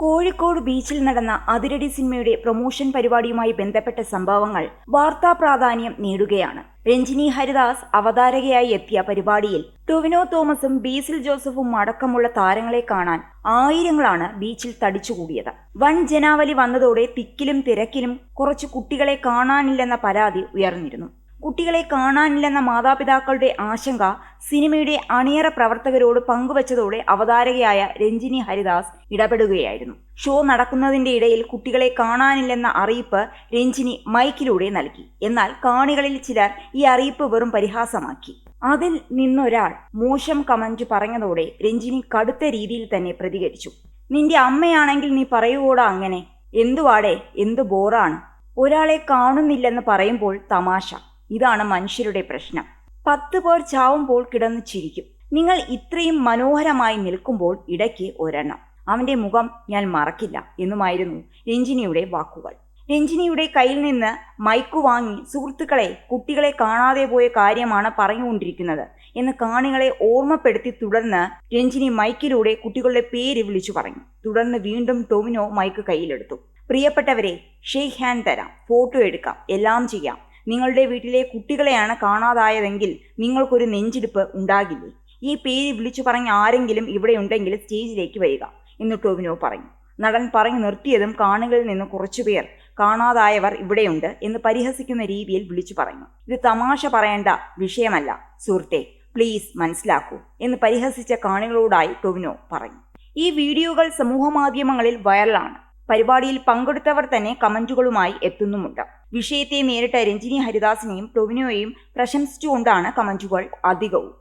കോഴിക്കോട് ബീച്ചിൽ നടന്ന അതിരടി സിനിമയുടെ പ്രൊമോഷൻ പരിപാടിയുമായി ബന്ധപ്പെട്ട സംഭവങ്ങൾ വാർത്താ പ്രാധാന്യം നേടുകയാണ്. രഞ്ജിനി ഹരിദാസ് അവതാരകയായി എത്തിയ പരിപാടിയിൽ ടൊവിനോ തോമസും ബേസിൽ ജോസഫും അടക്കമുള്ള താരങ്ങളെ കാണാൻ ആയിരങ്ങളാണ് ബീച്ചിൽ തടിച്ചുകൂടിയത്. വൻ ജനാവലി വന്നതോടെ തിക്കിലും തിരക്കിലും കുറച്ചു കുട്ടികളെ കാണാനില്ലെന്ന പരാതി ഉയർന്നിരുന്നു. കുട്ടികളെ കാണാനില്ലെന്ന മാതാപിതാക്കളുടെ ആശങ്ക സിനിമയുടെ അണിയറ പ്രവർത്തകരോട് പങ്കുവച്ചതോടെ അവതാരകയായ രഞ്ജിനി ഹരിദാസ് ഇടപെടുകയായിരുന്നു. ഷോ നടക്കുന്നതിന്റെ ഇടയിൽ കുട്ടികളെ കാണാനില്ലെന്ന അറിയിപ്പ് രഞ്ജിനി മൈക്കിലൂടെ നൽകി. എന്നാൽ കാണികളിൽ ചിലർ ഈ അറിയിപ്പ് വെറും പരിഹാസമാക്കി. അതിൽ നിന്നൊരാൾ മോശം കമന്റ് പറഞ്ഞതോടെ രഞ്ജിനി കടുത്ത രീതിയിൽ തന്നെ പ്രതികരിച്ചു. നിന്റെ അമ്മയാണെങ്കിൽ നീ പറയുവോടാ അങ്ങനെ? എന്തുവാടെ, എന്തു ബോറാണ്, ഒരാളെ കാണുന്നില്ലെന്ന് പറയുമ്പോൾ തമാശ. ഇതാണ് മനുഷ്യരുടെ പ്രശ്നം. 10 പേർ ചാവുമ്പോൾ കിടന്നു ചിരിക്കും. നിങ്ങൾ ഇത്രയും മനോഹരമായി നിൽക്കുമ്പോൾ ഇടയ്ക്ക് ഒരെണ്ണം, അവന്റെ മുഖം ഞാൻ മറക്കില്ല എന്നുമായിരുന്നു രഞ്ജിനിയുടെ വാക്കുകൾ. രഞ്ജിനിയുടെ കയ്യിൽ നിന്ന് മൈക്ക് വാങ്ങി സുഹൃത്തുക്കളെ, കുട്ടികളെ കാണാതെ പോയ കാര്യമാണ് പറഞ്ഞുകൊണ്ടിരിക്കുന്നത് എന്ന് കാണികളെ ഓർമ്മപ്പെടുത്തി തുടർന്ന് രഞ്ജിനി മൈക്കിലൂടെ കുട്ടികളുടെ പേര് വിളിച്ചു പറഞ്ഞു. തുടർന്ന് വീണ്ടും ടൊവിനോ മൈക്ക് കയ്യിലെടുത്തു. പ്രിയപ്പെട്ടവരെ, ഷേക്ക് ഹാൻഡ് തരാം, ഫോട്ടോ എടുക്കാം, എല്ലാം ചെയ്യാം. നിങ്ങളുടെ വീട്ടിലെ കുട്ടികളെയാണ് കാണാതായതെങ്കിൽ നിങ്ങൾക്കൊരു നെഞ്ചിടിപ്പ് ഉണ്ടാകില്ലേ? ഈ പേര് വിളിച്ചു പറഞ്ഞ ആരെങ്കിലും ഇവിടെ ഉണ്ടെങ്കിൽ സ്റ്റേജിലേക്ക് വരിക എന്ന് ടൊവിനോ പറഞ്ഞു. നടൻ പറഞ്ഞു നിർത്തിയതും കാണികളിൽ നിന്ന് കുറച്ചുപേർ കാണാതായവർ ഇവിടെയുണ്ട് എന്ന് പരിഹസിക്കുന്ന രീതിയിൽ വിളിച്ചു പറഞ്ഞു. ഇത് തമാശ പറയേണ്ട വിഷയമല്ല സുഹൃത്തെ, പ്ലീസ് മനസ്സിലാക്കൂ എന്ന് പരിഹസിച്ച കാണികളോടായി ടൊവിനോ പറഞ്ഞു. ഈ വീഡിയോകൾ സമൂഹമാധ്യമങ്ങളിൽ വൈറലാണ്. പരിപാടിയിൽ പങ്കെടുത്തവർ തന്നെ കമന്റുകളുമായി എത്തുന്നുമുണ്ട്. വിഷയത്തെ നേരിട്ട രഞ്ജിനി ഹരിദാസിനെയും ടൊവിനോയെയും പ്രശംസിച്ചുകൊണ്ടാണ് കമന്റുകൾ അധികവും.